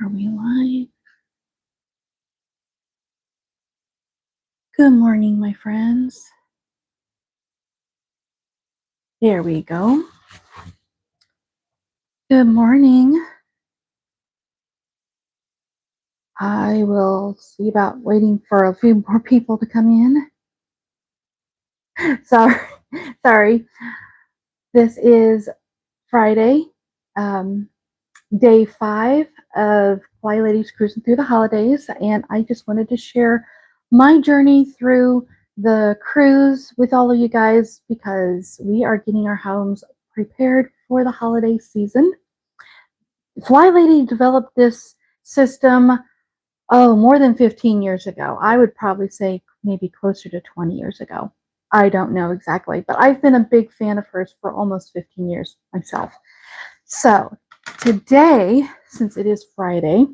Are we live? Good morning, my friends. There we go. Good morning. I will see about waiting for a few more people to come in. Sorry. This is Friday, day 5 of FlyLady's Cruising Through the Holidays, and I just wanted to share my journey through the cruise with all of you guys because we are getting our homes prepared for the holiday season. FlyLady developed this system, more than 15 years ago. I would probably say maybe closer to 20 years ago. I don't know exactly, but I've been a big fan of hers for almost 15 years myself. So today, since it is Friday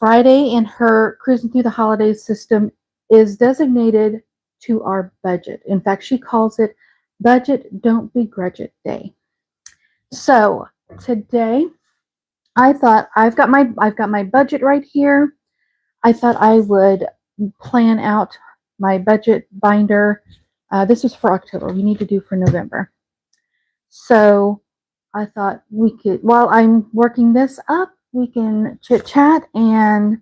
in her Cruising Through the Holidays system is designated to our budget. In fact, she calls it Budget Don't Begrudge It Day. So today, I thought I've got my budget right here. I thought I would plan out my budget binder. This is for October. We need to do for November. So I thought we could, while I'm working this up, we can chit chat and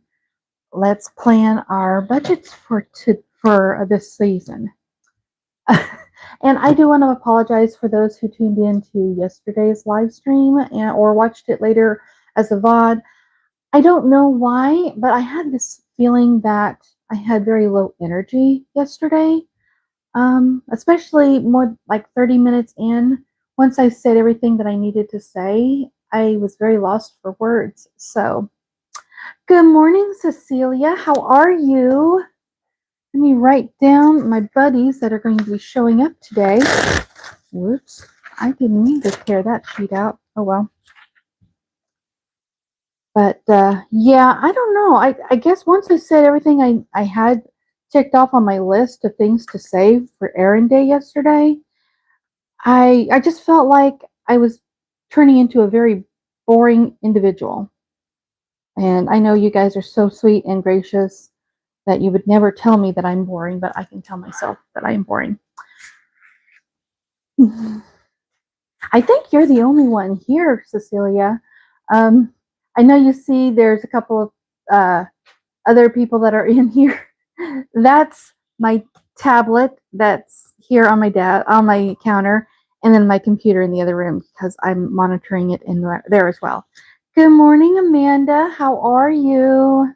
let's plan our budgets for this season. And I do want to apologize for those who tuned in to yesterday's live stream or watched it later as a VOD. I don't know why, but I had this feeling that I had very low energy yesterday, especially more like 30 minutes in. Once I said everything that I needed to say, I was very lost for words. So, good morning, Cecilia. How are you? Let me write down my buddies that are going to be showing up today. Whoops, I didn't mean to tear that sheet out. Oh well. But yeah, I don't know. I guess once I said everything I had ticked off on my list of things to say for errand day yesterday, I just felt like I was turning into a very boring individual. And I know you guys are so sweet and gracious that you would never tell me that I'm boring, but I can tell myself that I am boring. I think you're the only one here, Cecilia. I know you see there's a couple of other people that are in here. That's my tablet that's here on my counter, and then my computer in the other room because I'm monitoring it in there as well. Good morning, Amanda. How are you?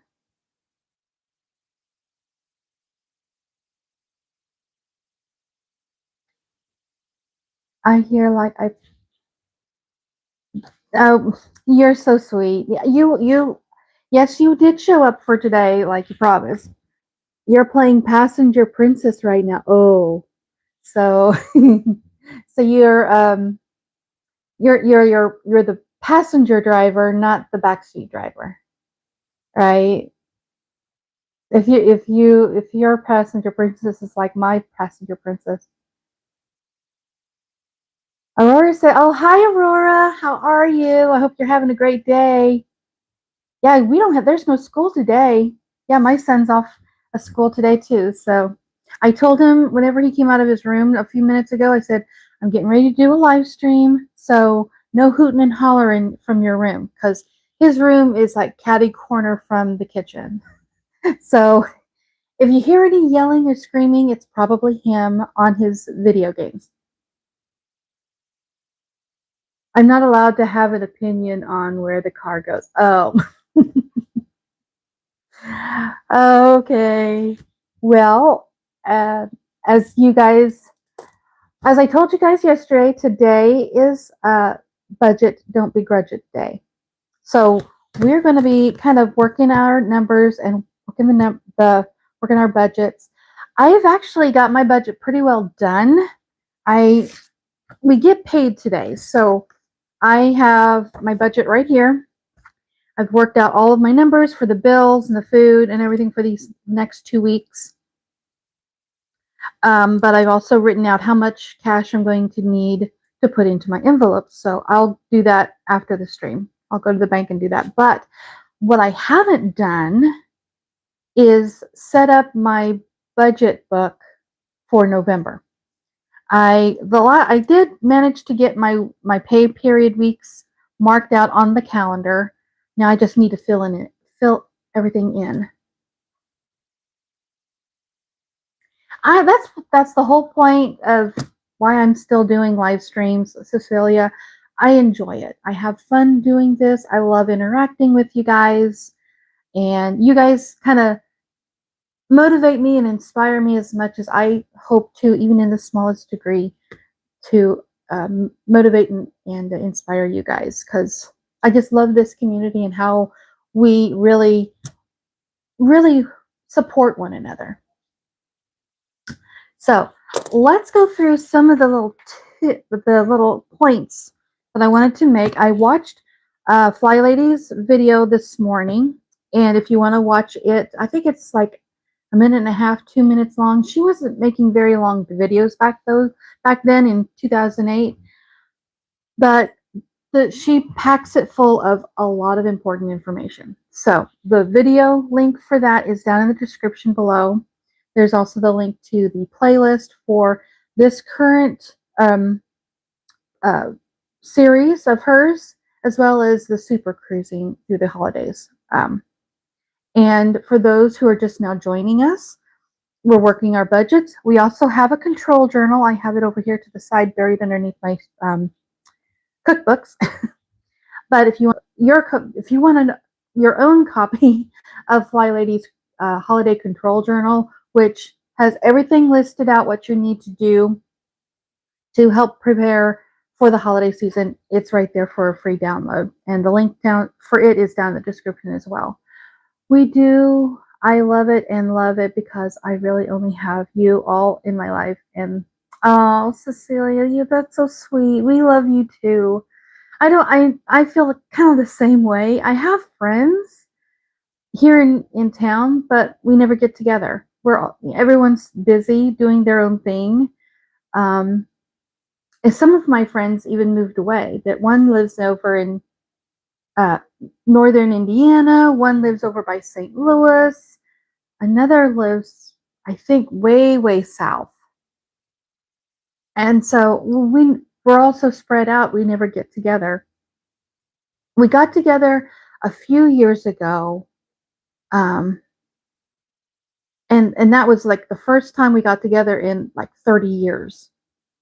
I hear like oh, you're so sweet. Yeah, yes, you did show up for today, like you promised. You're playing passenger princess right now. Oh, so so you're the passenger driver, not the backseat driver, right? If your passenger princess is like my passenger princess. Aurora said, "Oh, hi, Aurora. How are you? I hope you're having a great day." Yeah, there's no school today. Yeah, my son's off of school today too. So I told him whenever he came out of his room a few minutes ago, I said, I'm getting ready to do a live stream. So no hooting and hollering from your room because his room is like catty corner from the kitchen. So if you hear any yelling or screaming, it's probably him on his video games. I'm not allowed to have an opinion on where the car goes. Oh. Okay. Well, as I told you guys yesterday, today is Budget Don't Begrudge It Day. So we're going to be kind of working our numbers and working our budgets. I have actually got my budget pretty well done. We get paid today, so I have my budget right here. I've worked out all of my numbers for the bills and the food and everything for these next 2 weeks. But I've also written out how much cash I'm going to need to put into my envelopes. So I'll do that after the stream. I'll go to the bank and do that. But What I haven't done is set up my budget book for November. I did manage to get my pay period weeks marked out on the calendar. Now I just need to fill everything in. That's the whole point of why I'm still doing live streams, Cecilia. I enjoy it. I have fun doing this. I love interacting with you guys, and you guys kind of motivate me and inspire me as much as I hope to, even in the smallest degree, to motivate and inspire you guys, because I just love this community and how we really, really support one another. So let's go through some of the little points that I wanted to make. I watched FlyLady's video this morning, and if you want to watch it, I think it's like a minute and a half, 2 minutes long. She wasn't making very long videos back then in 2008, but she packs it full of a lot of important information. So the video link for that is down in the description below. There's also the link to the playlist for this current series of hers, as well as the super cruising through the holidays. And for those who are just now joining us, we're working our budgets. We also have a control journal. I have it over here to the side, buried underneath my cookbooks. But if you want your own copy of FlyLady's holiday control journal, which has everything listed out what you need to do to help prepare for the holiday season, it's right there for a free download, and the link down for it is down in the description as well. I love it and love it because I really only have you all in my life. And oh, Cecilia, that's so sweet. We love you too. I feel kind of the same way. I have friends here in town, but we never get together. Everyone's busy doing their own thing. And some of my friends even moved away. That one lives over in northern Indiana, one lives over by St. Louis, another lives, I think, way, way south. And so we're also spread out. We never get together. We got together a few years ago, and that was like the first time we got together in like 30 years.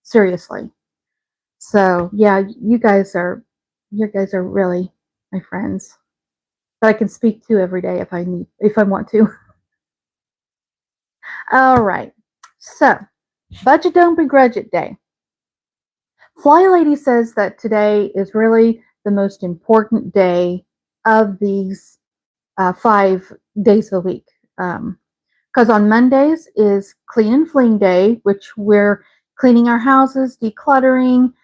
Seriously. So yeah, you guys are really my friends that I can speak to every day if I want to. All right. So, Budget Don't Begrudge It Day. FlyLady says that today is really the most important day of these 5 days of the week. Because on Mondays is Clean and Fling Day, which we're cleaning our houses, decluttering,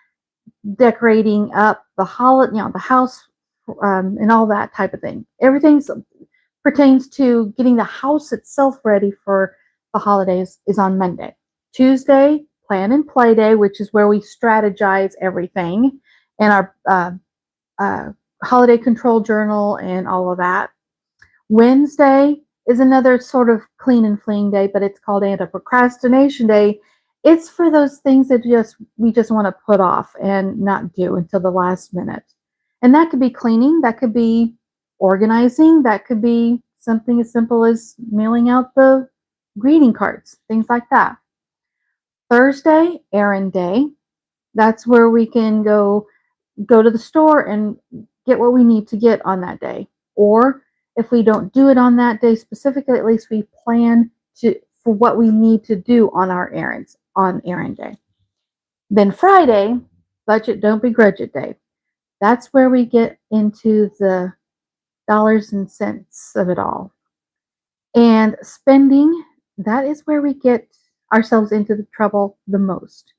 decorating up the house, and all that type of thing. Everything pertains to getting the house itself ready for the holidays is on Monday. Tuesday, Plan and Play Day, which is where we strategize everything, and our holiday control journal and all of that. Wednesday is another sort of clean and fling day, but it's called anti-procrastination day. It's for those things that we just want to put off and not do until the last minute. And that could be cleaning, that could be organizing, that could be something as simple as mailing out the greeting cards, things like that. Thursday, errand day. That's where we can go to the store and get what we need to get on that day. Or if we don't do it on that day specifically, at least we plan for what we need to do on our errands on errand day. Then Friday, Budget Don't Begrudge It Day. That's where we get into the dollars and cents of it all. And spending, that is where we get ourselves into the trouble the most.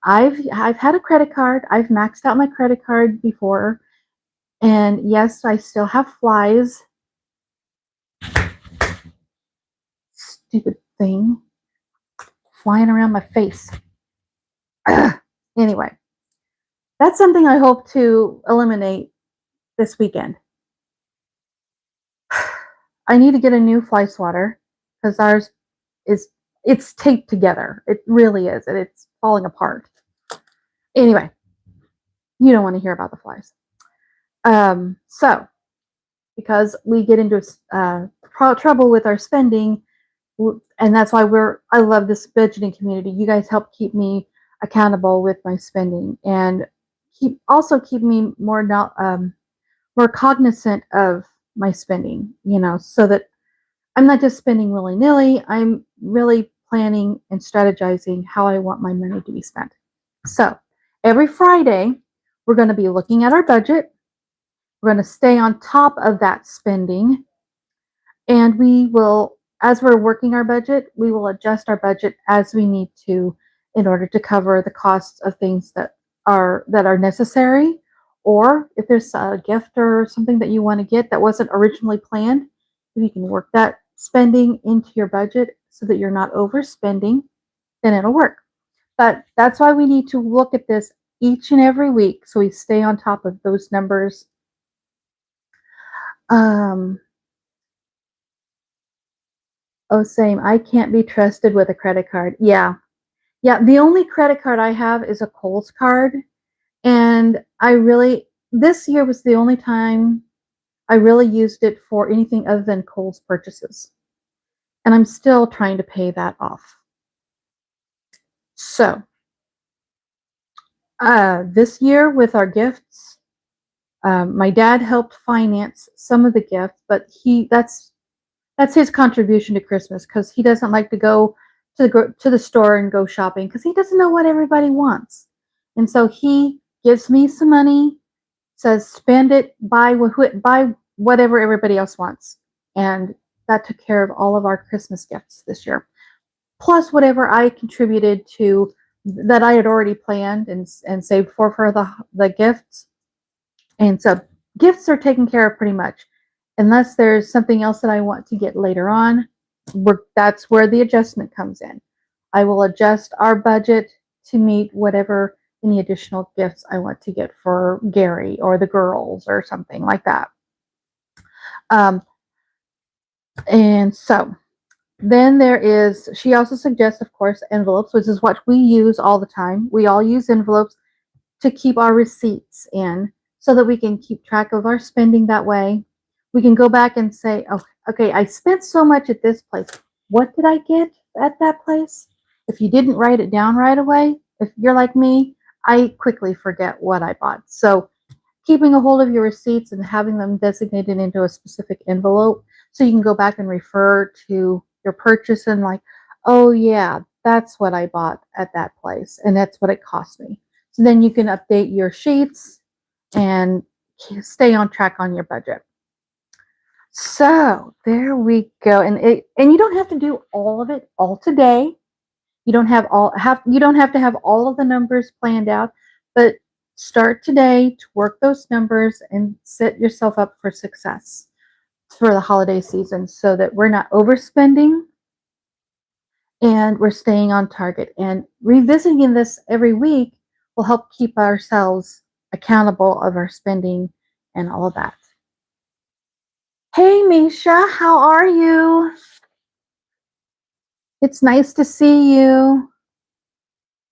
I've had a credit card. I've maxed out my credit card before. And yes, I still have flies. Stupid thing flying around my face. Anyway, that's something I hope to eliminate this weekend. I need to get a new fly swatter because ours is it's taped together. It really is, and it's falling apart. Anyway, you don't want to hear about the flies. So because we get into trouble with our spending, and that's why I love this budgeting community. You guys help keep me accountable with my spending and keep me more cognizant of my spending, so that I'm not just spending willy-nilly. I'm really planning and strategizing how I want my money to be spent. So every Friday, we're going to be looking at our budget. We're going to stay on top of that spending. And we will, as we're working our budget, we will adjust our budget as we need to in order to cover the costs of things that are necessary. Or if there's a gift or something that you want to get that wasn't originally planned, if you can work that spending into your budget so that you're not overspending, then it'll work. But that's why we need to look at this each and every week so we stay on top of those numbers. Oh, same. I can't be trusted with a credit card. Yeah. Yeah. The only credit card I have is a Kohl's card. And this year was the only time I really used it for anything other than Kohl's purchases. And I'm still trying to pay that off. So, this year with our gifts, my dad helped finance some of the gifts, but that's his contribution to Christmas because he doesn't like to go to the store and go shopping because he doesn't know what everybody wants. And so he gives me some money, says spend it, buy whatever everybody else wants. And that took care of all of our Christmas gifts this year. Plus whatever I contributed to that I had already planned and saved for the gifts. And so gifts are taken care of pretty much. Unless there's something else that I want to get later on, that's where the adjustment comes in. I will adjust our budget to meet whatever any additional gifts I want to get for Gary or the girls or something like that. And so then she also suggests, of course, envelopes, which is what we use all the time. We all use envelopes to keep our receipts in so that we can keep track of our spending that way. We can go back and say, oh, okay, I spent so much at this place. What did I get at that place? If you didn't write it down right away, if you're like me, I quickly forget what I bought. So keeping a hold of your receipts and having them designated into a specific envelope so you can go back and refer to your purchase and like, oh yeah, that's what I bought at that place and that's what it cost me. So then you can update your sheets and stay on track on your budget. So there we go. And you don't have to do all of it all today. You don't have to have all of the numbers planned out, but start today to work those numbers and set yourself up for success for the holiday season so that we're not overspending and we're staying on target. And revisiting this every week will help keep ourselves accountable of our spending and all of that. Hey, Misha, how are you? It's nice to see you.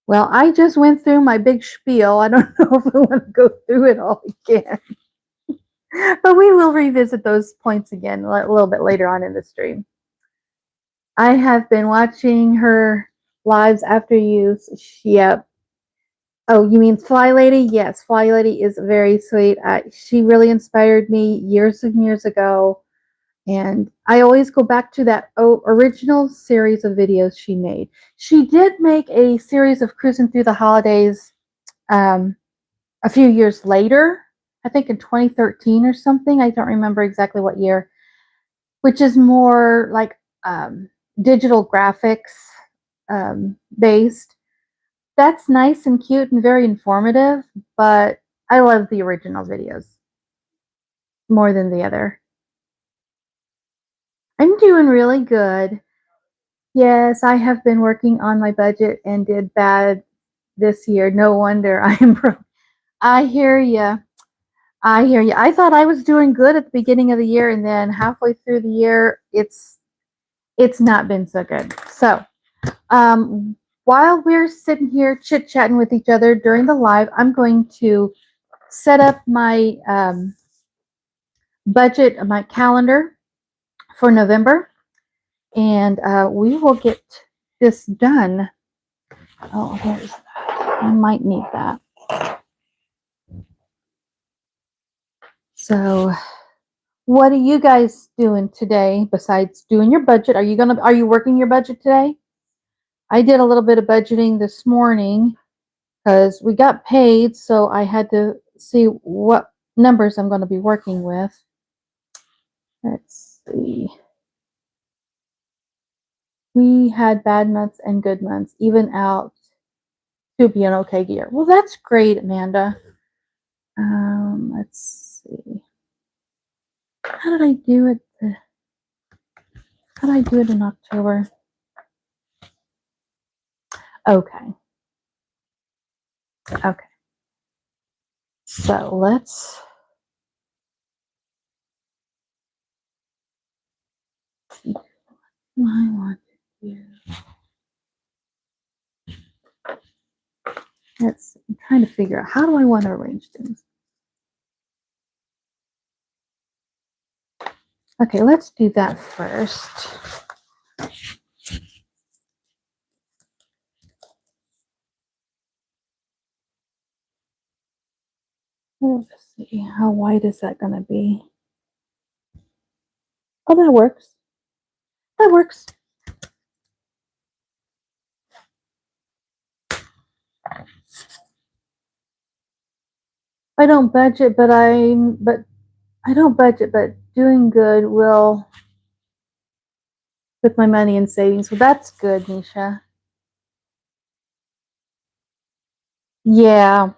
Well, I just went through my big spiel. I don't know if I want to go through it all again. But we will revisit those points again a little bit later on in the stream. I have been watching her lives after you. Yep. Oh, you mean FlyLady? Yes, FlyLady is very sweet. She really inspired me years and years ago. And I always go back to that original series of videos she made. She did make a series of cruising through the holidays a few years later, I think in 2013 or something. I don't remember exactly what year, which is more like digital graphics based. That's nice and cute and very informative, but I love the original videos more than the other. I'm doing really good. Yes, I have been working on my budget and did bad this year. No wonder I am broke. I hear you. I hear you. I thought I was doing good at the beginning of the year, and then halfway through the year, it's not been so good. So, um, while we're sitting here chit chatting with each other during the live, I'm going to set up my budget, my calendar for November, and we will get this done. Oh, there's that. I might need that. So, what are you guys doing today besides doing your budget? Are you working your budget today? I did a little bit of budgeting this morning because we got paid, so I had to see what numbers I'm going to be working with. Let's see. We had bad months and good months, even out to be an okay year. Well, that's great, Amanda. Let's see. How did I do it? How did I do it in October? Okay. Okay. So let's see what I want to do. I'm trying to figure out how do I want to arrange things. Okay, let's do that first. Let's see, how wide is that going to be? Oh, that works. That works. I don't budget, but I don't budget, but doing good will with my money and savings. Well, that's good, Nisha. Yeah,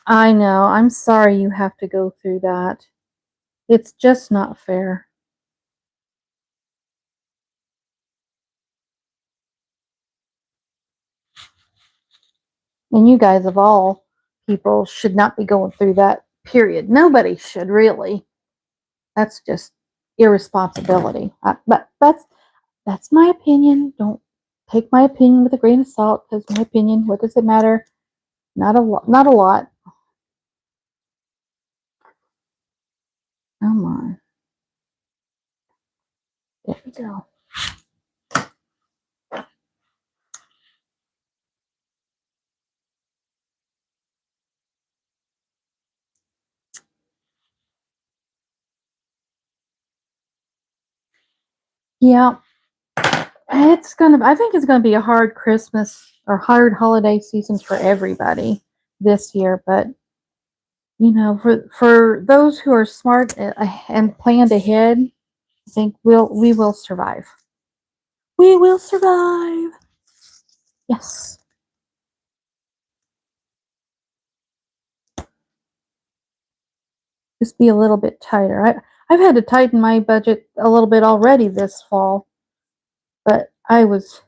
I know. I'm sorry you have to go through that. It's just not fair. And you guys of all people should not be going through that, period. Nobody should really. That's just irresponsibility. But that's my opinion. Don't take my opinion with a grain of salt, because my opinion, what does it matter? Not a lot. Not a lot. Come on. There we go. Yeah, I think it's gonna be a hard Christmas or hard holiday season for everybody this year. But for those who are smart and planned ahead, I think we will survive. We will survive. Yes. Just be a little bit tighter. I've had to tighten my budget a little bit already this fall, but I was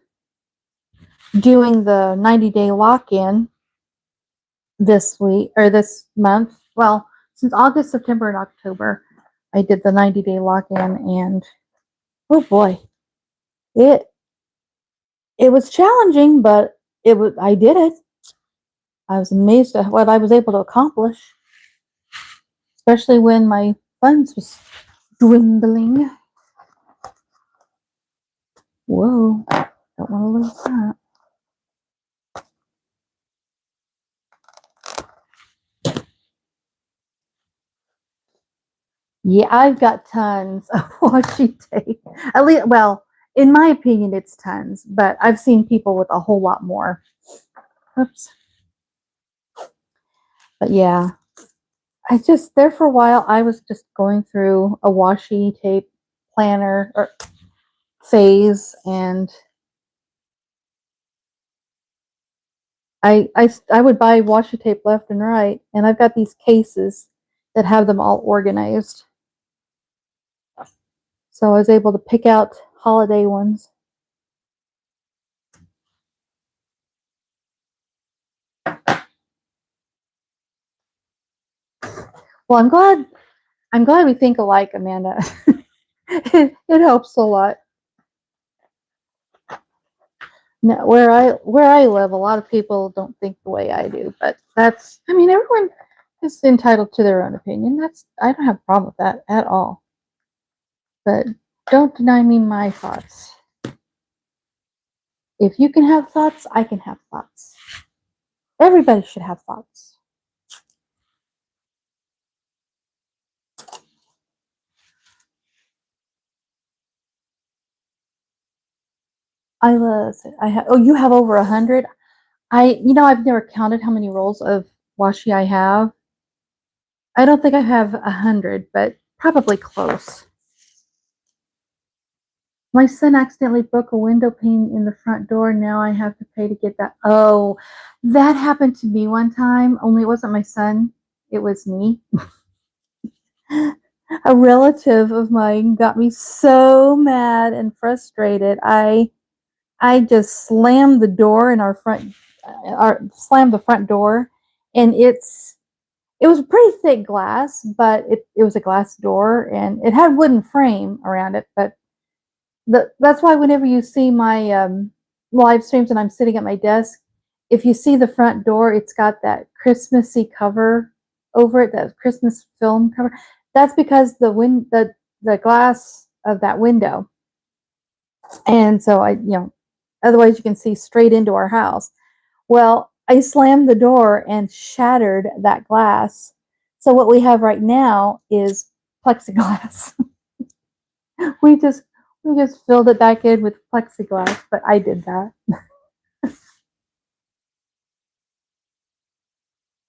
doing the 90-day lock-in this week or this month. Well, since August, September, and October, I did the 90-day lock-in, and oh boy, it it was challenging, but I did it. I was amazed at what I was able to accomplish, especially when my funds was dwindling. Whoa, don't want to lose that. Yeah, I've got tons of washi tape. At least, well, in my opinion, it's tons, but I've seen people with a whole lot more. Oops. But yeah, I just, there for a while, I was just going through a washi tape planner or phase, and I would buy washi tape left and right, and I've got these cases that have them all organized. So I was able to pick out holiday ones. Well, I'm glad we think alike, Amanda. It helps a lot. No, where I live, a lot of people don't think the way I do, but that's, I mean, everyone is entitled to their own opinion. That's, I don't have a problem with that at all. But don't deny me my thoughts. If you can have thoughts, I can have thoughts. Everybody should have thoughts. I have. Oh, you have over 100. I've never counted how many rolls of washi I have. I don't think I have 100, but probably close. My son accidentally broke a window pane in the front door. Now I have to pay to get that. Oh, that happened to me one time. Only it wasn't my son. It was me. A relative of mine got me so mad and frustrated. I just slammed the door in slammed the front door, and it was a pretty thick glass, but it was a glass door, and it had wooden frame around it. But that's why whenever you see my live streams and I'm sitting at my desk, if you see the front door, it's got that Christmassy cover over it, that Christmas film cover. That's because the glass of that window, and so otherwise you can see straight into our house. Well, I slammed the door and shattered that glass. So what we have right now is plexiglass. we just we just filled it back in with plexiglass, but I did that.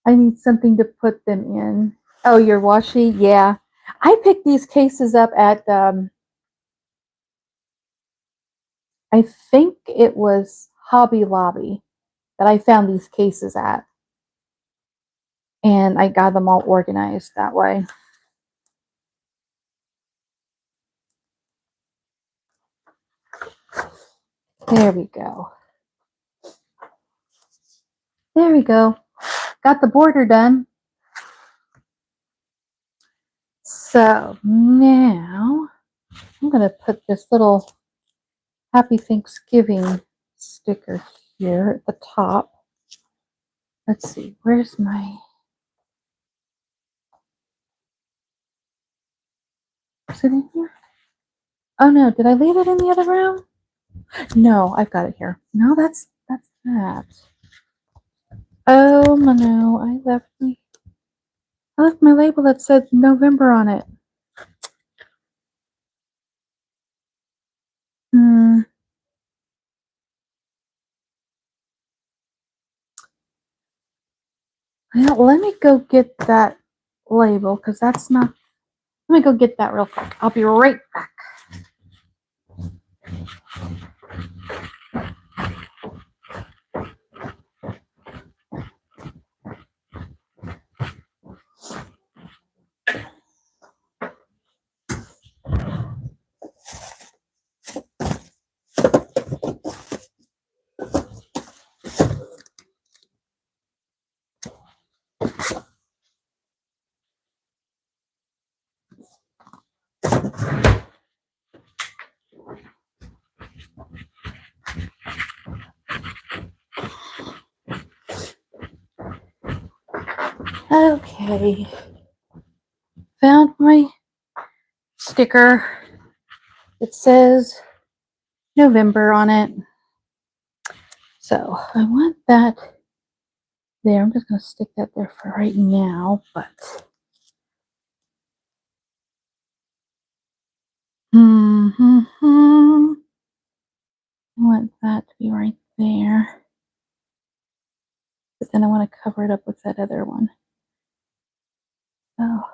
I need something to put them in. Oh, your washi? Yeah. I picked these cases up at I think it was Hobby Lobby that I found these cases at. And I got them all organized that way. There we go. There we go. Got the border done. So now I'm going to put this little Happy Thanksgiving sticker here at the top. Let's see, where's my... Is it in here? Oh no, did I leave it in the other room? No, I've got it here. No, that's that. Oh no, I left my label that said November on it. Well, let me go get that label because that's not. Let me go get that real quick. I'll be right back. Okay. Found my sticker. It says November on it. So I want that there. I'm just going to stick that there for right now, but I want that to be right there. But then I want to cover it up with that other one. Oh.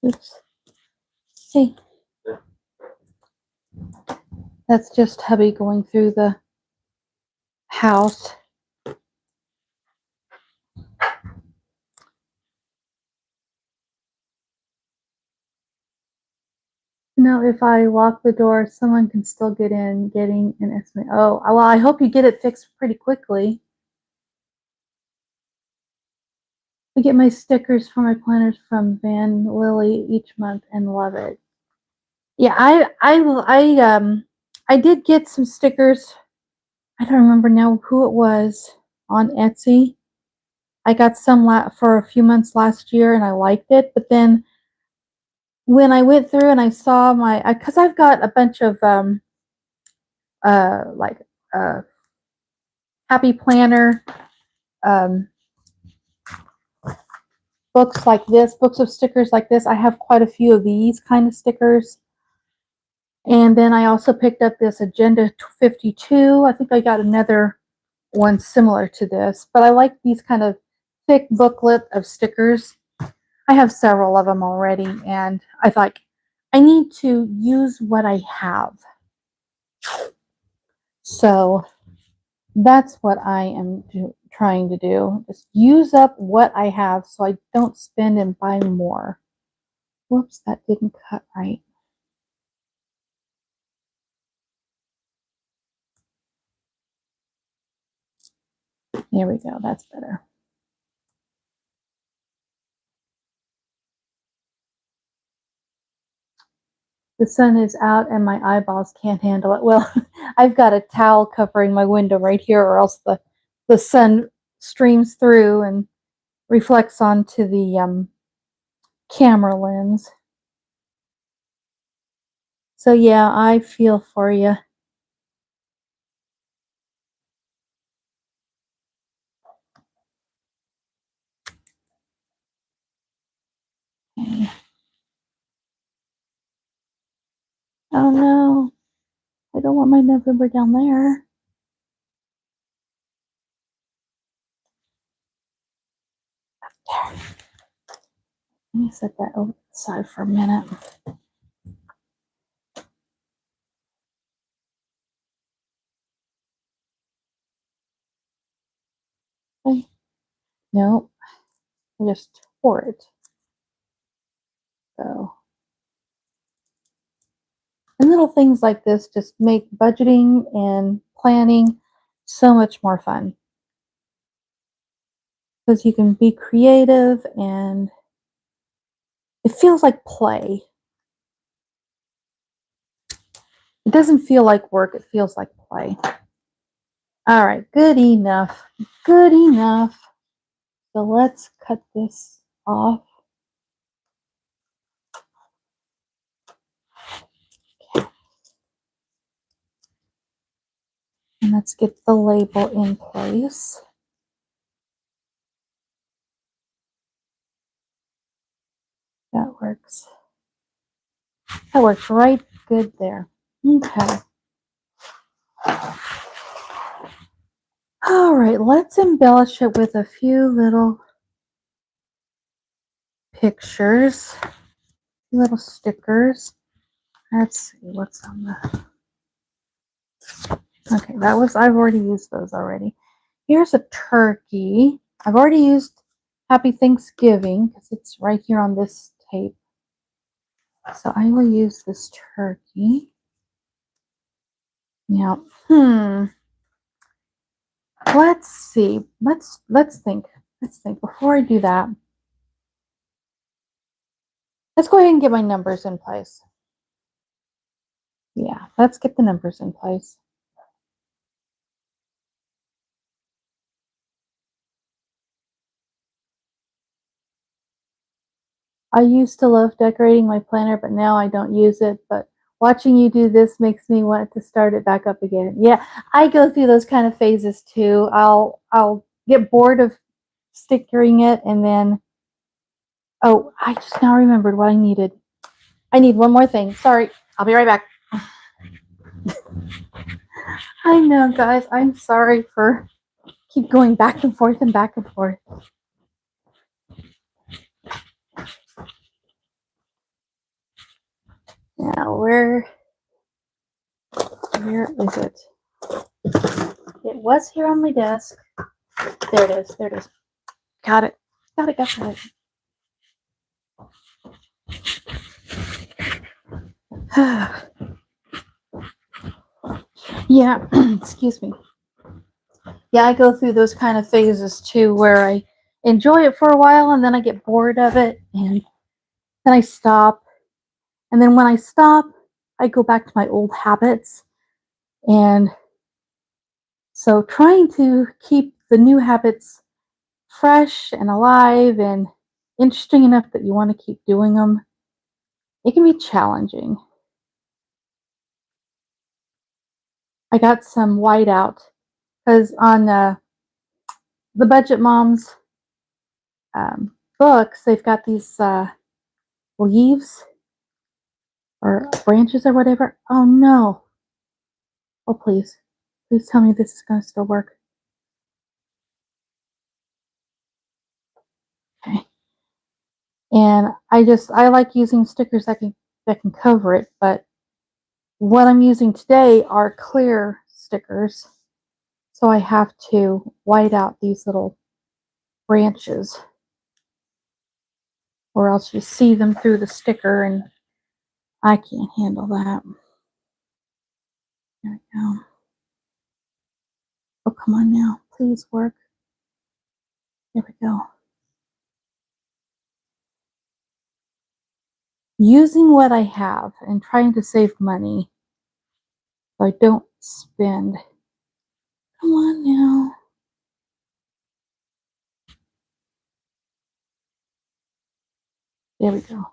Oops. Hey. That's just hubby going through the house. know if I lock the door, someone can still get in, getting an estimate. Oh, well, I hope you get it fixed pretty quickly. I get my stickers for my planners from Van Lily each month and love it. Yeah, I did get some stickers. I don't remember now who it was on Etsy. I got some for a few months last year and I liked it, but then when I went through and I saw because I've got a bunch of like happy planner um, books like this, books of stickers like this. I have quite a few of these kind of stickers. And then I also picked up this Agenda 52. I think I got another one similar to this, but I like these kind of thick booklet of stickers. I have several of them already, and I thought I need to use what I have. So that's what I am trying to do. Just use up what I have so I don't spend and buy more. Whoops, that didn't cut right. There we go. That's better. The sun is out and my eyeballs can't handle it. Well, I've got a towel covering my window right here, or else the sun streams through and reflects onto the camera lens. So yeah, I feel for you. Okay. Oh no, I don't want my November down there. There. Let me set that over the side for a minute. Okay. No, I just pour it. So, and little things like this just make budgeting and planning so much more fun. Because you can be creative and it feels like play. It doesn't feel like work, it feels like play. All right, good enough. Good enough. So let's cut this off. Okay. And let's get the label in place. That works. That works right good there. Okay. All right, let's embellish it with a few little pictures, little stickers. Let's see what's on the. Okay, I've already used those already. Here's a turkey. I've already used Happy Thanksgiving because it's right here on this tape. So I will use this turkey. Now, let's see. Let's think. Let's think. Before I do that, let's go ahead and get my numbers in place. Yeah, let's get the numbers in place. I used to love decorating my planner, but now I don't use it. But watching you do this makes me want to start it back up again. Yeah, I go through those kind of phases too. I'll get bored of stickering it, and then oh, I just now remembered what I needed. I need one more thing. Sorry, I'll be right back. I know, guys. I'm sorry for keep going back and forth and back and forth. Now, where is it? It was here on my desk. There it is. There it is. Got it. Got it. Yeah, excuse me. Yeah, I go through those kind of phases too where I enjoy it for a while and then I get bored of it and then I stop. And then when I stop, I go back to my old habits. And so trying to keep the new habits fresh and alive and interesting enough that you want to keep doing them, it can be challenging. I got some whiteout because on the Budget Moms books, they've got these leaves or branches or whatever. Oh no. Oh, please. Please tell me this is going to still work. Okay. And I like using stickers that can cover it, but what I'm using today are clear stickers. So I have to white out these little branches or else you see them through the sticker and I can't handle that. There we go. Oh, come on now. Please work. There we go. Using what I have and trying to save money so I don't spend. Come on now. There we go.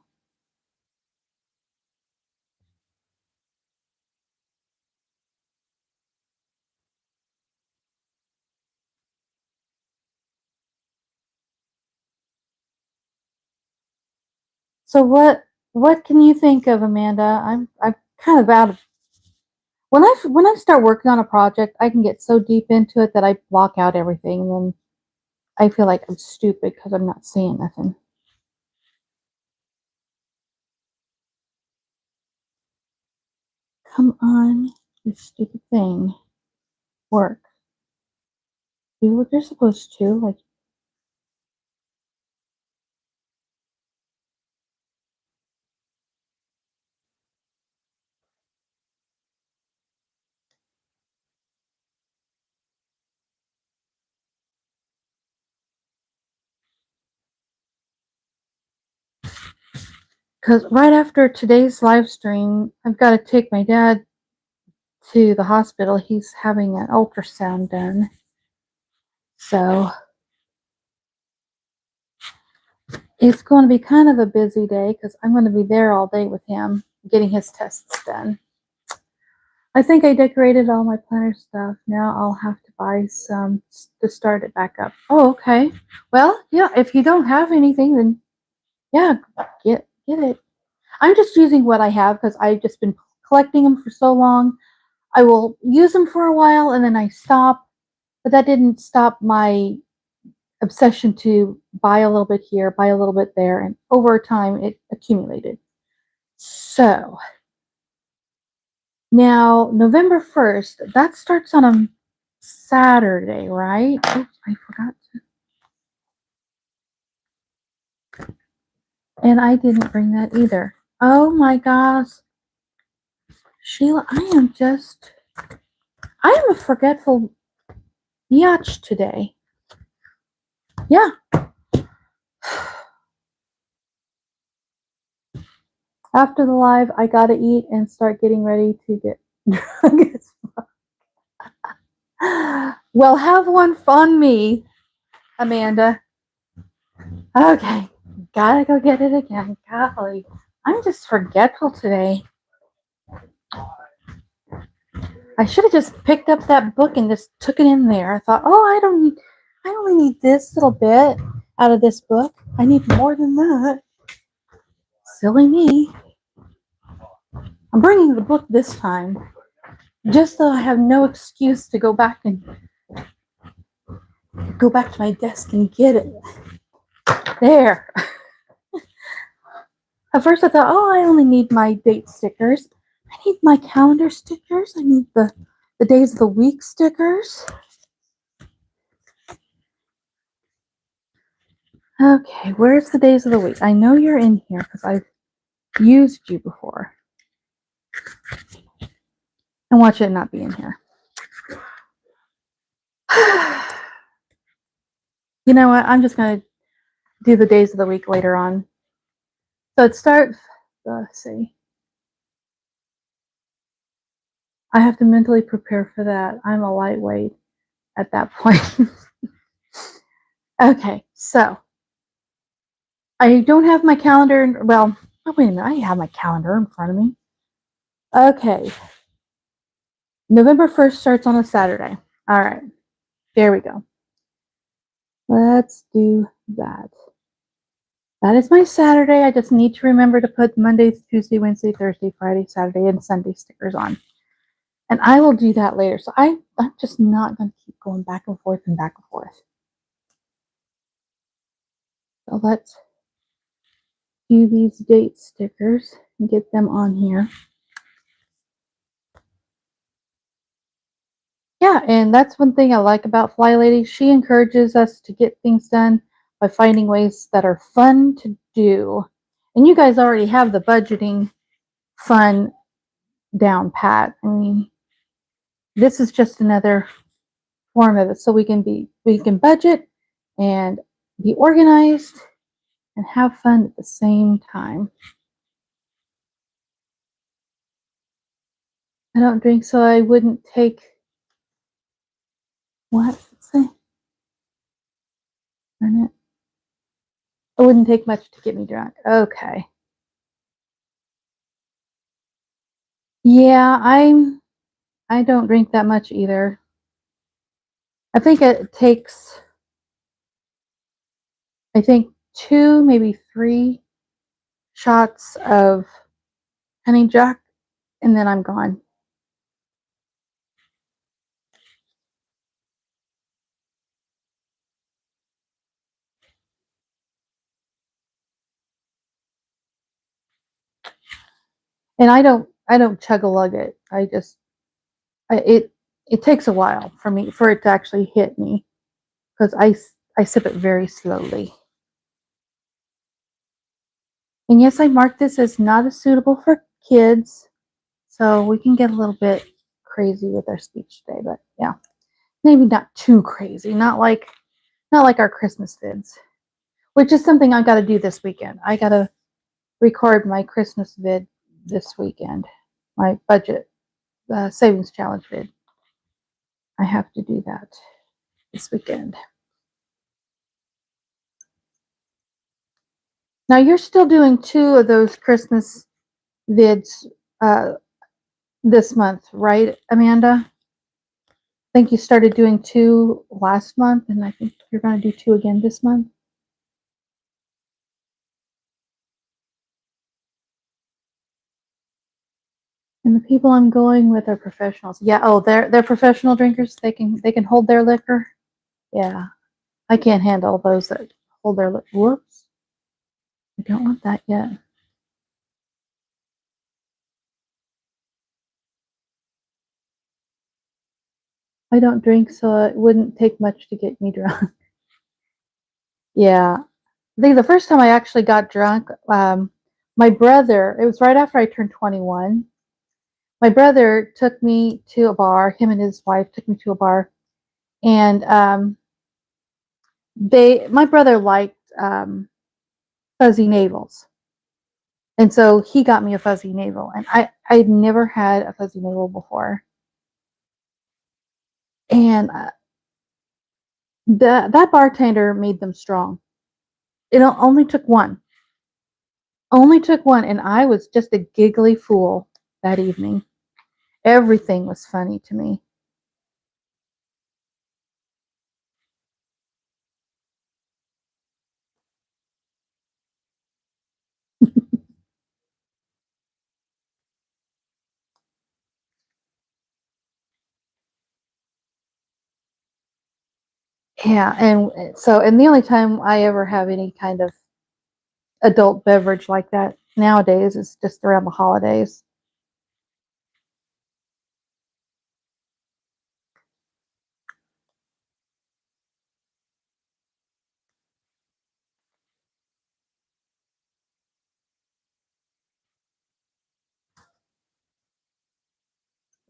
So what can you think of, Amanda? I'm kind of out of when I start working on a project, I can get so deep into it that I block out everything, and then I feel like I'm stupid because I'm not seeing nothing. Come on, you stupid thing. Work. Do what you're supposed to. Like, because right after today's live stream, I've got to take my dad to the hospital. He's having an ultrasound done. So it's going to be kind of a busy day because I'm going to be there all day with him getting his tests done. I think I decorated all my planner stuff. Now I'll have to buy some to start it back up. Oh, okay. Well, yeah, if you don't have anything, then yeah, get it. I'm just using what I have because I've just been collecting them for so long. I will use them for a while and then I stop, but that didn't stop my obsession to buy a little bit here, buy a little bit there, and over time it accumulated. So now November 1st, that starts on a Saturday, right? Oops, I forgot to. And I didn't bring that either. Oh my gosh. Sheila, I am a forgetful biatch today. Yeah. After the live, I gotta eat and start getting ready to get drunk as fuck. Well, have one on me, Amanda. Okay. Gotta go get it again. Golly. I'm just forgetful today. I should have just picked up that book and just took it in there. I thought, oh, I only need this little bit out of this book. I need more than that. Silly me. I'm bringing the book this time, just so I have no excuse to go back to my desk and get it. There. At first I thought, oh, I only need my date stickers. I need my calendar stickers. I need the days of the week stickers. Okay, where's the days of the week? I know you're in here because I've used you before. And watch it not be in here. You know what? I'm just going to do the days of the week later on. So it starts, let's see. I have to mentally prepare for that. I'm a lightweight at that point. Okay, so I don't have my calendar. Well, oh, wait a minute. I have my calendar in front of me. Okay. November 1st starts on a Saturday. All right. There we go. Let's do that. That is my Saturday. I just need to remember to put Monday, Tuesday, Wednesday, Thursday, Friday, Saturday, and Sunday stickers on. And I will do that later. So I'm just not going to keep going back and forth and back and forth. So let's do these date stickers and get them on here. Yeah, and that's one thing I like about FlyLady. She encourages us to get things done by finding ways that are fun to do. And you guys already have the budgeting fun down pat. I mean, this is just another form of it. So we can budget and be organized and have fun at the same time. I don't drink, so I wouldn't take what? Let's see. Darn it. It wouldn't take much to get me drunk. Okay. Yeah, I don't drink that much either. I think it takes, I think 2, maybe 3 shots of honey jack, and then I'm gone. And I don't chug a lug it. It takes a while for it to actually hit me because I sip it very slowly. And yes, I marked this as not as suitable for kids, so we can get a little bit crazy with our speech today, but yeah, maybe not too crazy, not like our Christmas vids, which is something I got to do this weekend. I got to record my Christmas vid this weekend, my budget savings challenge vid. I have to do that this weekend. Now you're still doing 2 of those Christmas vids this month, right, Amanda? I think you started doing 2 last month, and I think you're going to do 2 again this month. And the people I'm going with are professionals. Yeah. Oh, they're professional drinkers. They can hold their liquor. Yeah. I can't handle those that hold their liquor. Whoops. I don't want that yet. I don't drink, so it wouldn't take much to get me drunk. Yeah. I think the first time I actually got drunk, my brother, it was right after I turned 21. My brother took me to a bar. Him and his wife took me to a bar, and my brother liked fuzzy navels, and so he got me a fuzzy navel, and I'd never had a fuzzy navel before, and that bartender made them strong. It only took one, and I was just a giggly fool that evening. Everything was funny to me. Yeah, and the only time I ever have any kind of adult beverage like that nowadays is just around the holidays.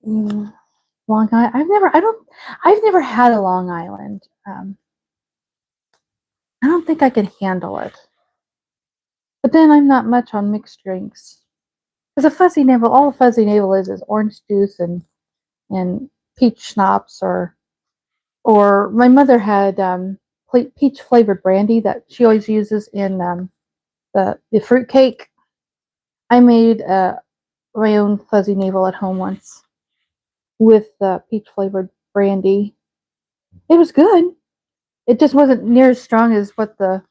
Long Island. I've never had a Long Island. I don't think I could handle it. But then I'm not much on mixed drinks. Because a fuzzy navel, all a fuzzy navel is orange juice and peach schnapps, or my mother had peach flavored brandy that she always uses in the fruit cake. I made my own fuzzy navel at home once with peach flavored brandy. It was good. It just wasn't near as strong as what the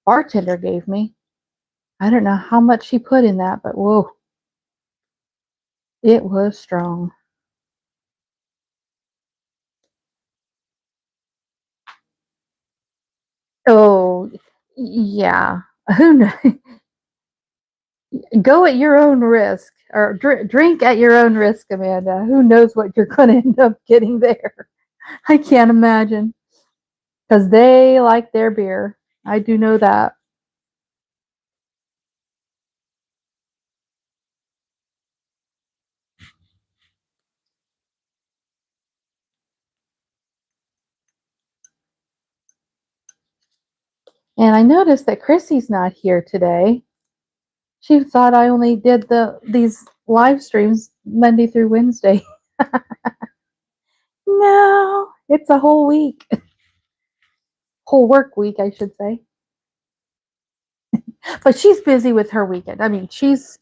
bartender gave me. I don't know how much she put in that, but whoa, it was strong. Oh, yeah. Who knows? Go at your own risk, or drink at your own risk, Amanda. Who knows what you're going to end up getting there? I can't imagine. Because they like their beer. I do know that. And I noticed that Chrissy's not here today. She thought I only did these live streams Monday through Wednesday. No, it's a whole week. Whole work week, I should say. But she's busy with her weekend. I mean, she's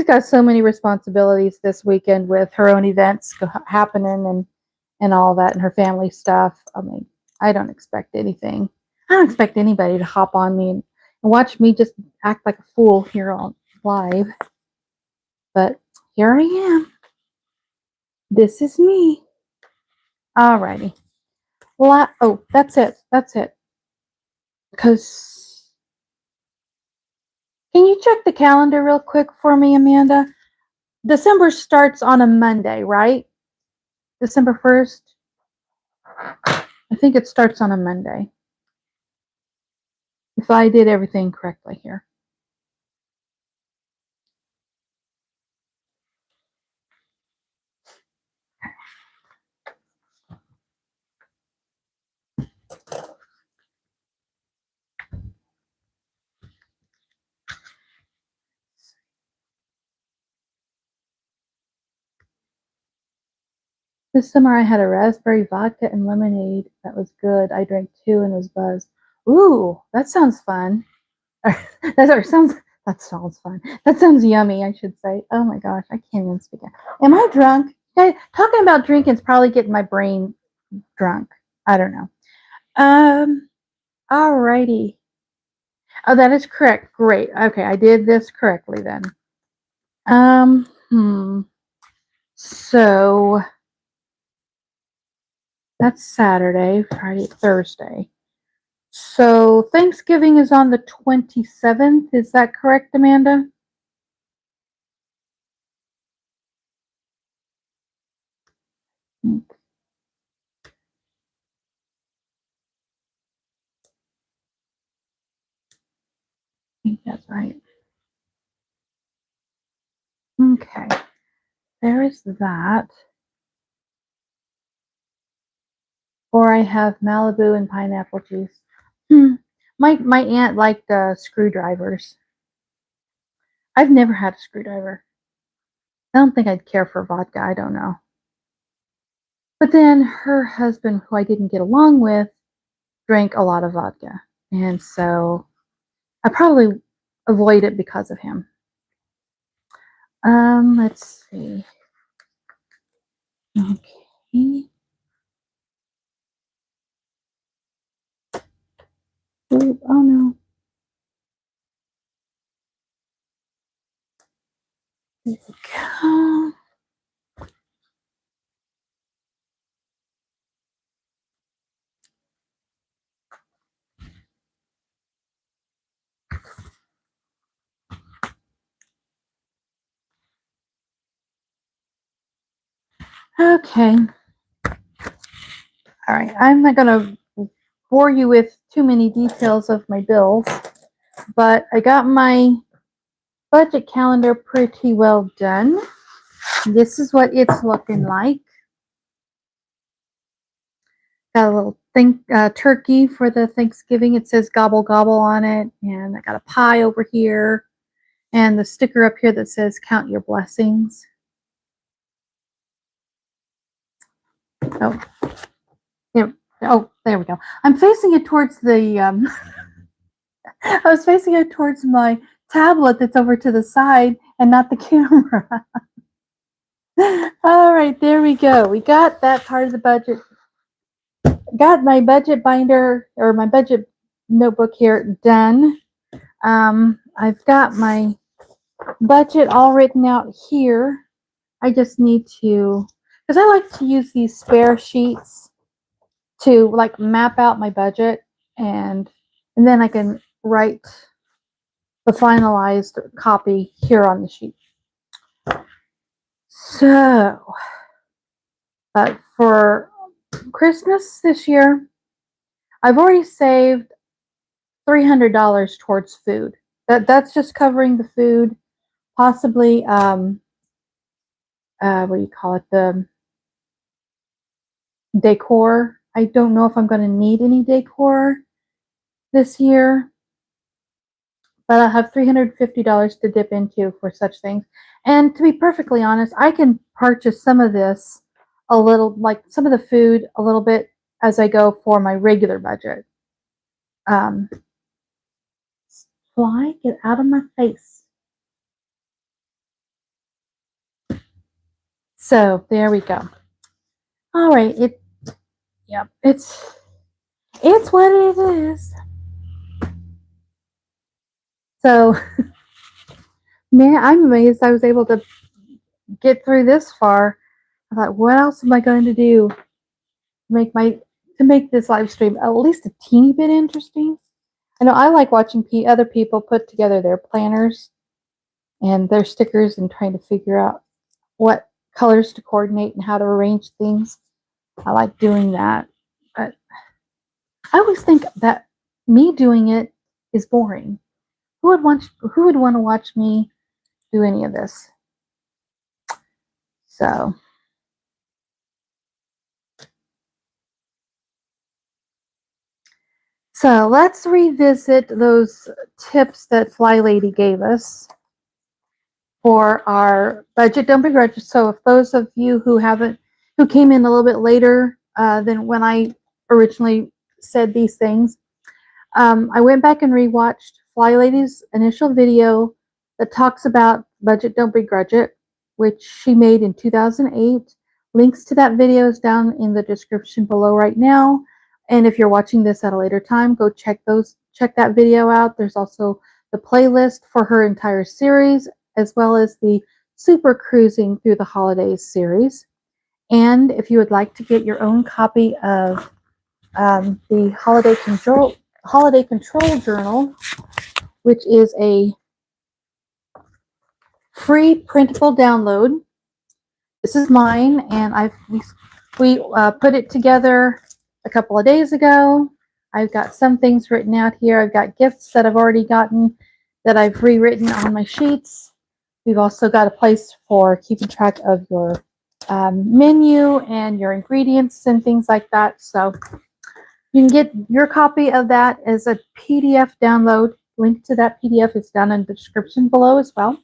got so many responsibilities this weekend with her own events happening and all that and her family stuff. I mean, I don't expect anything. I don't expect anybody to hop on me and watch me just act like a fool here on live. But here I am. This is me. Alrighty. Oh, that's it. That's it. Because can you check the calendar real quick for me, Amanda? December starts on a Monday, right? December 1st. I think it starts on a Monday. If I did everything correctly here. This summer I had a raspberry vodka and lemonade that was good. I drank two and was buzzed. Ooh, that sounds fun. That sounds fun. That sounds yummy, I should say. Oh my gosh, I can't even speak. Am I drunk? Talking about drinking is probably getting my brain drunk. I don't know. Alrighty. Oh, that is correct. Great. Okay, I did this correctly then. Um, hmm. So that's Saturday, Friday, Thursday. So Thanksgiving is on the 27th. Is that correct, Amanda? I think that's right. Okay. There is that. Or I have Malibu and pineapple juice. My aunt liked screwdrivers. I've never had a screwdriver. I don't think I'd care for vodka. I don't know. But then her husband, who I didn't get along with, drank a lot of vodka. And so I probably avoid it because of him. Let's see. Okay. Ooh, oh no. There we go. Okay. All right. I'm not going to bore you with too many details of my bills, but I got my budget calendar pretty well done. This is what it's looking like. Got a little turkey for the Thanksgiving. It says gobble gobble on it. And I got a pie over here. And the sticker up here that says count your blessings. Oh, there, there we go. I'm facing it towards the, I was facing it towards my tablet that's over to the side and not the camera. All right, there we go. We got that part of the budget. Got my budget binder or my budget notebook here done. I've got my budget all written out here. I just need to, because I like to use these spare sheets to like map out my budget, and then I can write the finalized copy here on the sheet. So, but for Christmas this year, I've already saved $300 towards food. That's just covering the food, possibly what do you call it, the decor. I don't know if I'm going to need any decor this year, but I have $350 to dip into for such things. And to be perfectly honest, I can purchase some of this a little, like some of the food a little bit as I go for my regular budget. Fly, get out of my face. So there we go. All right, it's what it is. So, man, I'm amazed I was able to get through this far. I thought, what else am I going to do to make this live stream at least a teeny bit interesting? I know I like watching other people put together their planners and their stickers and trying to figure out what colors to coordinate and how to arrange things. I like doing that. But I always think that me doing it is boring. Who would want to watch me do any of this? So let's revisit those tips that FlyLady gave us for our budget don't begrudge it. So if those of you who came in a little bit later than when I originally said these things, I went back and rewatched FlyLady's initial video that talks about budget don't begrudge it, which she made in 2008. Links to that video is down in the description below right now. And if you're watching this at a later time, go check that video out. There's also the playlist for her entire series, as well as the Super Cruising Through the Holidays series. And if you would like to get your own copy of the Holiday Control Journal, which is a free printable download. This is mine, and we put it together a couple of days ago. I've got some things written out here. I've got gifts that I've already gotten that I've rewritten on my sheets. We've also got a place for keeping track of your menu and your ingredients and things like that. So you can get your copy of that as a PDF download. Link to that PDF is down in the description below as well.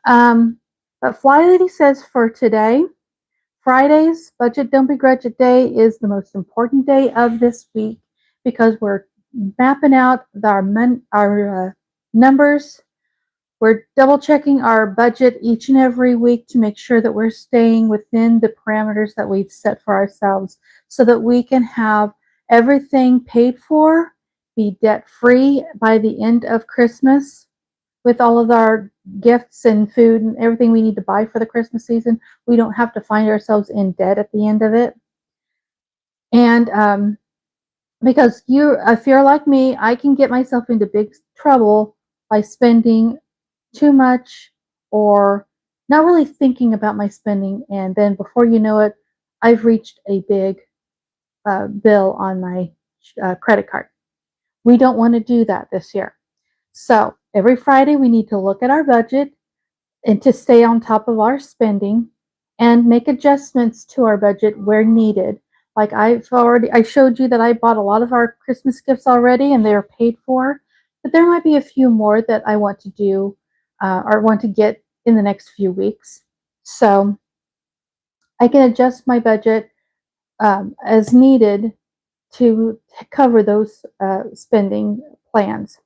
But FlyLady says for today, Friday's Budget Don't Begrudge It Day is the most important day of this week because we're mapping out our numbers. We're double checking our budget each and every week to make sure that we're staying within the parameters that we've set for ourselves so that we can have everything paid for, be debt-free by the end of Christmas with all of our gifts and food and everything we need to buy for the Christmas season. We don't have to find ourselves in debt at the end of it. And because if you're like me, I can get myself into big trouble by spending too much or not really thinking about my spending, and then before you know it, I've reached a big bill on my credit card. We don't want to do that this year. So every Friday we need to look at our budget and to stay on top of our spending and make adjustments to our budget where needed. Like I showed you that I bought a lot of our Christmas gifts already and they're paid for, but there might be a few more that I want to do or want to get in the next few weeks. So I can adjust my budget as needed to cover those spending plans.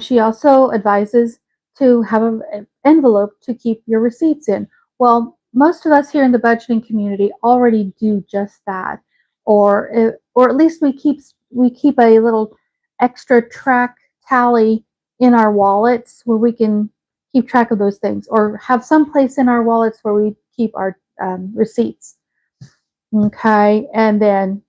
She also advises to have an envelope to keep your receipts in. Well, most of us here in the budgeting community already do just that, or at least we keep a little extra track tally in our wallets where we can keep track of those things, or have some place in our wallets where we keep our receipts. Okay, and then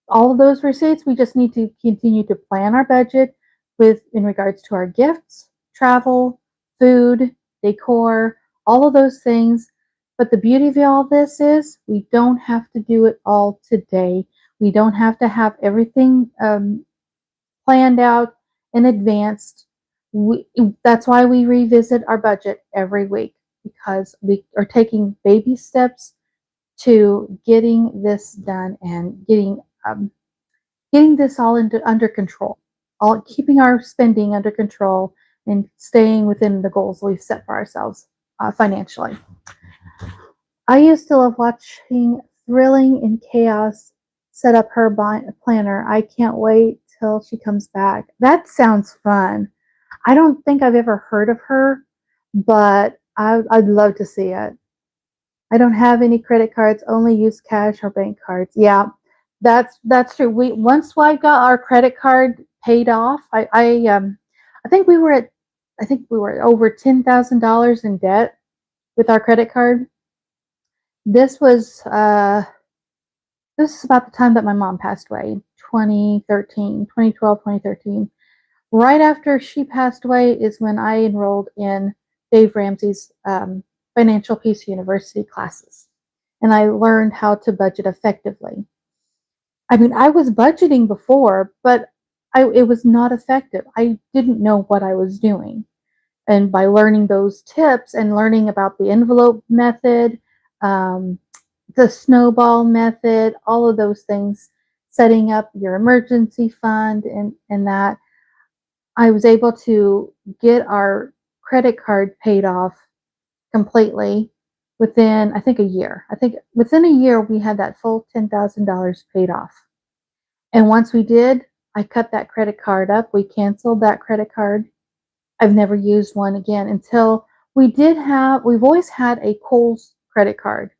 all of those receipts, we just need to continue to plan our budget with in regards to our gifts, travel, food, decor, all of those things. But the beauty of all this is we don't have to do it all today. We don't have to have everything planned out in advance. That's why we revisit our budget every week, because we are taking baby steps to getting this done and getting this all under control, all keeping our spending under control and staying within the goals we've set for ourselves financially. I used to love watching Thrilling in Chaos set up her planner. I can't wait till she comes back. That sounds fun. I don't think I've ever heard of her, but I'd love to see it. I don't have any credit cards, only use cash or bank cards. Yeah, that's true. We once I got our credit card paid off, I think we were over $10,000 in debt with our credit card. This was this is about the time that my mom passed away, 2013, 2012, 2013. Right after she passed away is when I enrolled in Dave Ramsey's Financial Peace University classes. And I learned how to budget effectively. I mean, I was budgeting before, but it was not effective. I didn't know what I was doing. And by learning those tips and learning about the envelope method, um, the snowball method, all of those things, setting up your emergency fund and that, I was able to get our credit card paid off completely within, I think, a year. I think within a year, we had that full $10,000 paid off. And once we did, I cut that credit card up. We canceled that credit card. I've never used one again until we've always had a Kohl's credit card,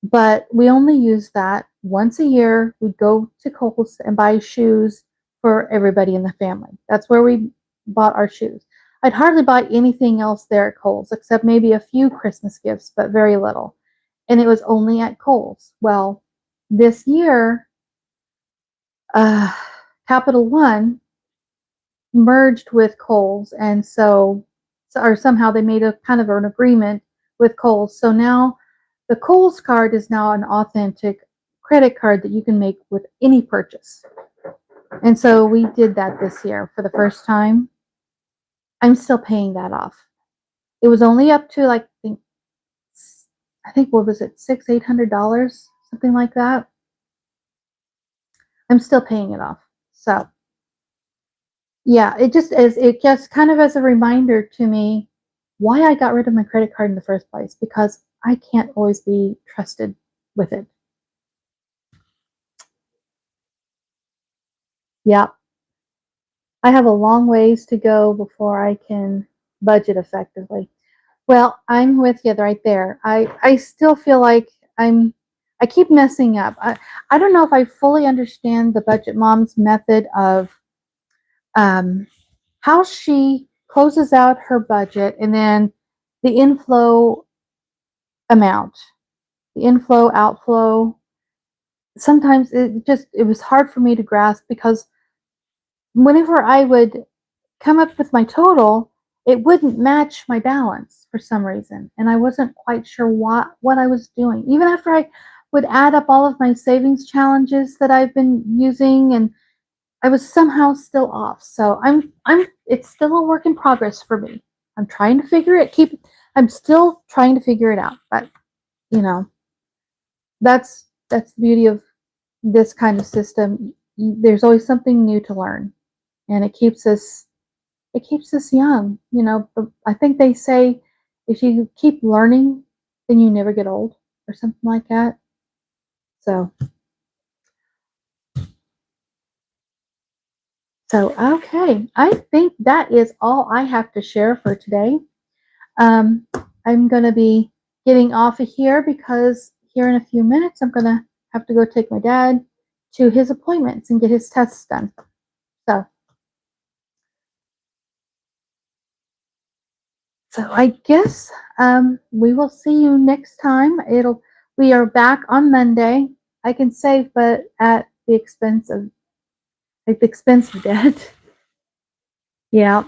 but we only use that once a year. We'd go to Kohl's and buy shoes for everybody in the family. That's where we bought our shoes. I'd hardly buy anything else there at Kohl's except maybe a few Christmas gifts, but very little. And it was only at Kohl's. Well, this year, uh, Capital One merged with Kohl's, and or somehow they made a kind of an agreement with Kohl's. So now the Kohl's card is now an authentic credit card that you can make with any purchase. And so we did that this year for the first time. I'm still paying that off. It was only up to like I think what was it, $800, something like that. I'm still paying it off. So yeah, it just kind of as a reminder to me why I got rid of my credit card in the first place, because I can't always be trusted with it. Yeah, I have a long ways to go before I can budget effectively. Well, I'm with you right there. I still feel like I keep messing up. I don't know if I fully understand the Budget Mom's method of um, how she closes out her budget and then the inflow amount, the inflow, outflow. Sometimes it was hard for me to grasp, because whenever I would come up with my total, it wouldn't match my balance for some reason. And I wasn't quite sure what I was doing. Even after I would add up all of my savings challenges that I've been using, and I was somehow still off. So it's still a work in progress for me. I'm trying to figure it. I'm still trying to figure it out, but you know, that's the beauty of this kind of system. There's always something new to learn, and it keeps us young. You know, I think they say if you keep learning, then you never get old, or something like that. So, okay, I think that is all I have to share for today. Um, I'm going to be getting off of here because here in a few minutes, I'm going to have to go take my dad to his appointments and get his tests done. So, I guess we will see you next time. We are back on Monday. I can save, but at the expense of debt. Yeah,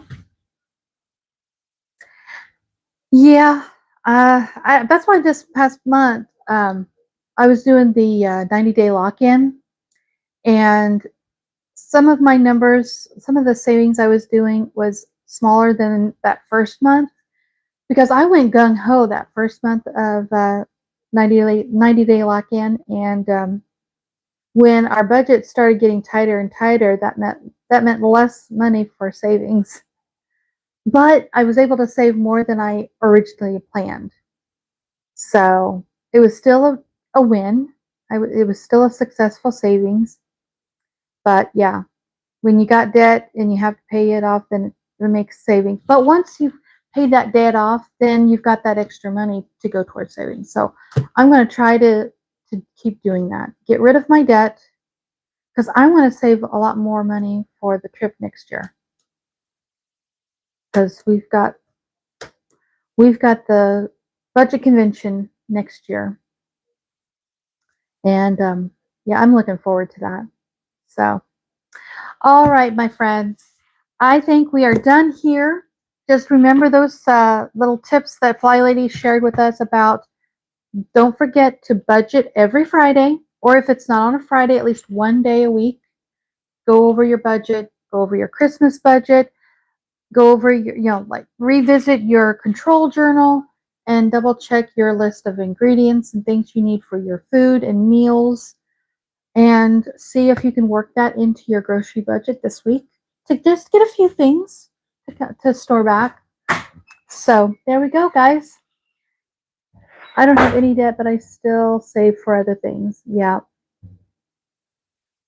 yeah. That's why this past month I was doing the 90-day lock-in, and some of my numbers, some of the savings I was doing was smaller than that first month because I went gung ho that first month of 90-day lock in, and when our budget started getting tighter and tighter, that meant less money for savings. But I was able to save more than I originally planned, so it was still a win. It was still a successful savings, but yeah, when you got debt and you have to pay it off, then it makes savings. But once you've paid that debt off, then you've got that extra money to go towards savings. So I'm going to try to keep doing that. Get rid of my debt because I want to save a lot more money for the trip next year. Because we've got the budget convention next year, and yeah, I'm looking forward to that. So, all right, my friends, I think we are done here. Just remember those little tips that FlyLady shared with us about don't forget to budget every Friday, or if it's not on a Friday, at least one day a week. Go over your budget, go over your Christmas budget, go over your, like revisit your control journal and double check your list of ingredients and things you need for your food and meals, and see if you can work that into your grocery budget this week to just get a few things to store back. So there we go, guys. I don't have any debt, but I still save for other things. Yeah.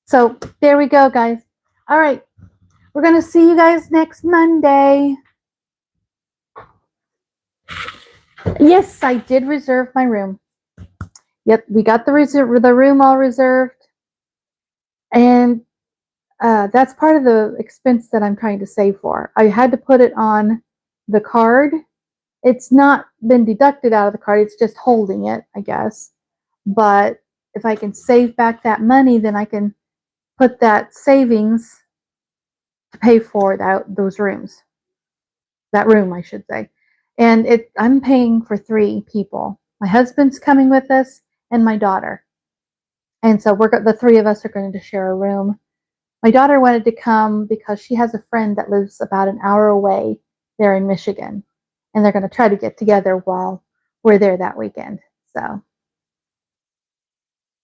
So there we go, guys. All right. We're going to see you guys next Monday. Yes, I did reserve my room. Yep, we got the room all reserved. And that's part of the expense that I'm trying to save for. I had to put it on the card. It's not been deducted out of the card. It's just holding it, I guess. But if I can save back that money, then I can put that savings to pay for those rooms. That room, I should say. And I'm paying for 3 people. My husband's coming with us and my daughter. And so the 3 of us are going to share a room. My daughter wanted to come because she has a friend that lives about an hour away there in Michigan. And they're going to try to get together while we're there that weekend. So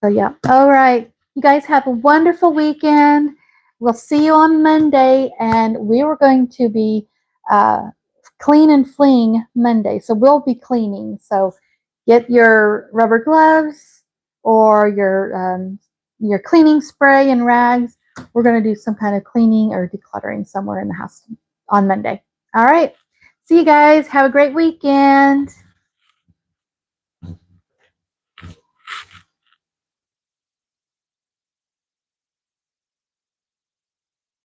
yeah. All right. You guys have a wonderful weekend. We'll see you on Monday. And we were going to be clean and fling Monday. So we'll be cleaning. So get your rubber gloves or your cleaning spray and rags. We're going to do some kind of cleaning or decluttering somewhere in the house on Monday. All right. See you guys. Have a great weekend.